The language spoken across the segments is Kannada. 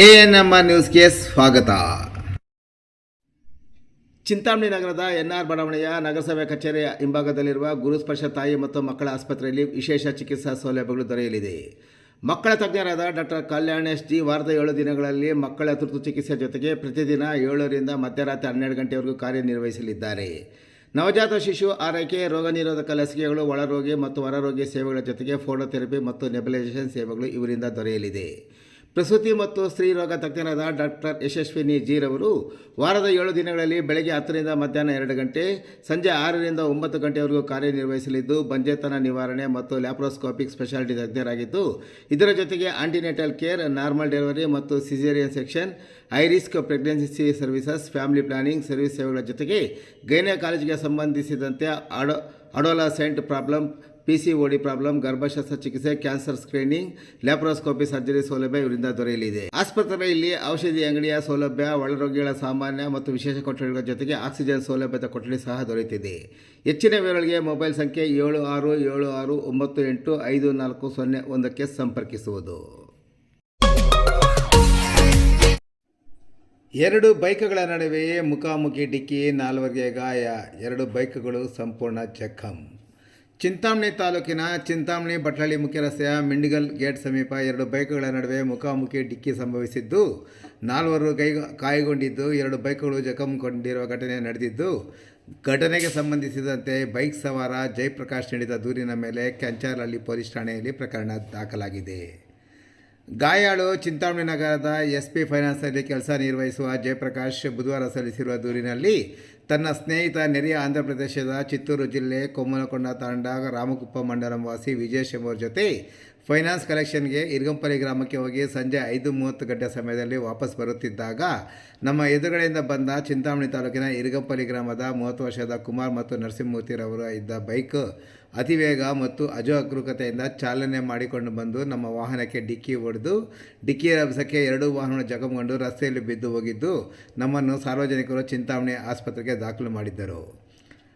ಎಎನ್ಎಂ ನ್ಯೂಸ್ಗೆ ಸ್ವಾಗತ. ಚಿಂತಾಮಣಿ ನಗರದ ಎನ್ಆರ್ ಬಡಾವಣೆಯ ನಗರಸಭೆ ಕಚೇರಿಯ ಹಿಂಭಾಗದಲ್ಲಿರುವ ಗುರುಸ್ಪರ್ಶ ತಾಯಿ ಮತ್ತು ಮಕ್ಕಳ ಆಸ್ಪತ್ರೆಯಲ್ಲಿ ವಿಶೇಷ ಚಿಕಿತ್ಸಾ ಸೌಲಭ್ಯಗಳು ದೊರೆಯಲಿದೆ. ಮಕ್ಕಳ ತಜ್ಞರಾದ ಡಾಕ್ಟರ್ ಕಲ್ಯಾಣ್ ಎಸ್ ಜಿ ವಾರದ 7 ದಿನಗಳಲ್ಲಿ ಮಕ್ಕಳ ತುರ್ತು ಚಿಕಿತ್ಸೆ ಜೊತೆಗೆ ಪ್ರತಿದಿನ 7 ರಿಂದ ಮಧ್ಯರಾತ್ರಿ 12 ಗಂಟೆವರೆಗೂ ಕಾರ್ಯನಿರ್ವಹಿಸಲಿದ್ದಾರೆ. ನವಜಾತ ಶಿಶು ಆರೈಕೆ, ರೋಗ ನಿರೋಧಕ ಲಸಿಕೆಗಳು, ಒಳರೋಗಿ ಮತ್ತು ಹೊರರೋಗಿ ಸೇವೆಗಳ ಜೊತೆಗೆ ಫೋಟೋಥೆರಪಿ ಮತ್ತು ನೆಬುಲೈಸೇಷನ್ ಸೇವೆಗಳು ಇವರಿಂದ ದೊರೆಯಲಿದೆ. ಪ್ರಸೂತಿ ಮತ್ತು ಸ್ತ್ರೀ ರೋಗ ತಜ್ಞರಾದ ಡಾಕ್ಟರ್ ಯಶಸ್ವಿನಿ ಜೀರವರು ವಾರದ 7 ದಿನಗಳಲ್ಲಿ ಬೆಳಗ್ಗೆ 10 ರಿಂದ ಮಧ್ಯಾಹ್ನ 2 ಗಂಟೆ, ಸಂಜೆ 6 ರಿಂದ 9 ಗಂಟೆವರೆಗೂ ಕಾರ್ಯನಿರ್ವಹಿಸಲಿದ್ದು ಬಂಜೆತನ ನಿವಾರಣೆ ಮತ್ತು ಲ್ಯಾಪ್ರೋಸ್ಕೋಪಿಕ್ ಸ್ಪೆಷಾಲಿಟಿ ತಜ್ಞರಾಗಿದ್ದು, ಇದರ ಜೊತೆಗೆ ಆಂಟಿನೇಟಲ್ ಕೇರ್, ನಾರ್ಮಲ್ ಡೆಲಿವರಿ ಮತ್ತು caesarean section, high risk pregnancy services, family planning service ಸೇವೆಗಳ ಜೊತೆಗೆ ಗೈನಕಾಲಜಿಗೆ ಸಂಬಂಧಿಸಿದಂತೆ ಅಡೋಲಸೆಂಟ್ ಪ್ರಾಬ್ಲಮ್, PCOD ಪ್ರಾಬ್ಲಮ್, ಗರ್ಭಶಸ್ತ್ರ ಚಿಕಿತ್ಸೆ, ಕ್ಯಾನ್ಸರ್ ಸ್ಕ್ರೀನಿಂಗ್, ಲ್ಯಾಪ್ರೋಸ್ಕೋಪಿ ಸರ್ಜರಿ ಸೌಲಭ್ಯ ಇವರಿಂದ ದೊರೆಯಲಿದೆ. ಆಸ್ಪತ್ರೆಯಲ್ಲಿ ಔಷಧಿ ಅಂಗಡಿಯ ಸೌಲಭ್ಯ, ಒಳರೋಗಿಗಳ ಸಾಮಾನ್ಯ ಮತ್ತು ವಿಶೇಷ ಕೊಠಡಿಗಳ ಜೊತೆಗೆ ಆಕ್ಸಿಜನ್ ಸೌಲಭ್ಯದ ಕೊಠಡಿ ಸಹ ದೊರೆಯುತ್ತಿದೆ. ಹೆಚ್ಚಿನ ವಿವರಗಳಿಗೆ ಮೊಬೈಲ್ ಸಂಖ್ಯೆ 7676985401ಕ್ಕೆ ಸಂಪರ್ಕಿಸುವುದು. 2 ಬೈಕ್ಗಳ ನಡುವೆಯೇ ಮುಖಾಮುಖಿ ಡಿಕ್ಕಿ, 4 ಗಾಯ, 2 ಬೈಕ್ಗಳು ಸಂಪೂರ್ಣ ಜಖಂ. ಚಿಂತಾಮಣಿ ತಾಲೂಕಿನ ಚಿಂತಾಮಣಿ ಬಟ್ಲಳ್ಳಿ ಮುಖ್ಯ ರಸ್ತೆಯ ಮಿಂಡಿಗಲ್ ಗೇಟ್ ಸಮೀಪ 2 ಬೈಕ್ಗಳ ನಡುವೆ ಮುಖಾಮುಖಿ ಡಿಕ್ಕಿ ಸಂಭವಿಸಿದ್ದು, 4 ಗಾಯಗೊಂಡಿದ್ದು, 2 ಬೈಕ್ಗಳು ಜಖಂಗೊಂಡಿರುವ ಘಟನೆ ನಡೆದಿದ್ದು, ಘಟನೆಗೆ ಸಂಬಂಧಿಸಿದಂತೆ ಬೈಕ್ ಸವಾರ ಜಯಪ್ರಕಾಶ್ ನೀಡಿದ ದೂರಿನ ಮೇಲೆ ಕೆಂಚಾರಹಳ್ಳಿ ಪೊಲೀಸ್ ಠಾಣೆಯಲ್ಲಿ ಪ್ರಕರಣ ದಾಖಲಾಗಿದೆ. ಗಾಯಾಳು ಚಿಂತಾಮಣಿ ನಗರದ SP ಫೈನಾನ್ಸ್ನಲ್ಲಿ ಕೆಲಸ ನಿರ್ವಹಿಸುವ ಜಯಪ್ರಕಾಶ್ ಬುಧವಾರ ಸಲ್ಲಿಸಿರುವ ದೂರಿನಲ್ಲಿ ತನ್ನ ಸ್ನೇಹಿತ ನೆರೆಯ ಆಂಧ್ರಪ್ರದೇಶದ ಚಿತ್ತೂರು ಜಿಲ್ಲೆ ಕೊಮ್ಮನಕೊಂಡ ತಾಂಡ ರಾಮಕುಪ್ಪ ಮಂಡಲಂ ವಾಸಿ ವಿಜೇಶ್ ಎಂಬುವರ ಜೊತೆ ಫೈನಾನ್ಸ್ ಕಲೆಕ್ಷನ್ಗೆ ಇರ್ಗಂಪಲ್ಲಿ ಗ್ರಾಮಕ್ಕೆ ಹೋಗಿ ಸಂಜೆ 5:30 ಗಂಟೆ ಸಮಯದಲ್ಲಿ ವಾಪಸ್ ಬರುತ್ತಿದ್ದಾಗ ನಮ್ಮ ಎದುರುಗಡೆಯಿಂದ ಬಂದ ಚಿಂತಾಮಣಿ ತಾಲೂಕಿನ ಇರ್ಗಂಪಲ್ಲಿ ಗ್ರಾಮದ 30 ವರ್ಷದ ಕುಮಾರ್ ಮತ್ತು ನರಸಿಂಹಮೂರ್ತಿರವರು ಇದ್ದ ಬೈಕ್ ಅತಿವೇಗ ಮತ್ತು ಅಜಾಗರೂಕತೆಯಿಂದ ಚಾಲನೆ ಮಾಡಿಕೊಂಡು ಬಂದು ನಮ್ಮ ವಾಹನಕ್ಕೆ ಡಿಕ್ಕಿ ಹೊಡೆದು, ಡಿಕ್ಕಿ ರಭಸಕ್ಕೆ 2 ವಾಹನಗಳು ಜಖಂಗೊಂಡು ರಸ್ತೆಯಲ್ಲಿ ಬಿದ್ದು ಹೋಗಿದ್ದು, ನಮ್ಮನ್ನು ಸಾರ್ವಜನಿಕರು ಚಿಂತಾಮಣಿ ಆಸ್ಪತ್ರೆಗೆ ದಾಖಲು ಮಾಡಿದ್ದರು.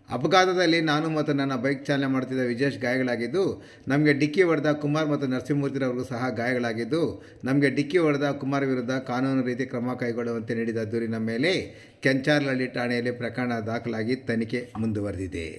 ಅಪಘಾತದಲ್ಲಿ ನಾನು ಮತ್ತು ನನ್ನ ಬೈಕ್ ಚಾಲನೆ ಮಾಡುತ್ತಿದ್ದ ವಿಜೇಶ್ ಗಾಯಗಳಾಗಿದ್ದು, ನಮಗೆ ಡಿಕ್ಕಿ ಹೊಡೆದ ಕುಮಾರ್ ಮತ್ತು ನರಸಿಂಹಮೂರ್ತಿರವರಿಗೂ ಸಹ ಗಾಯಗಳಾಗಿದ್ದು, ನಮಗೆ ಡಿಕ್ಕಿ ಹೊಡೆದ ಕುಮಾರ್ ವಿರುದ್ಧ ಕಾನೂನು ರೀತಿ ಕ್ರಮ ಕೈಗೊಳ್ಳುವಂತೆ ನೀಡಿದ ದೂರಿನ ಮೇಲೆ ಕೆಂಚಾರಹಳ್ಳಿ ಠಾಣೆಯಲ್ಲಿ ಪ್ರಕರಣ ದಾಖಲಾಗಿ ತನಿಖೆ ಮುಂದುವರೆದಿದೆ.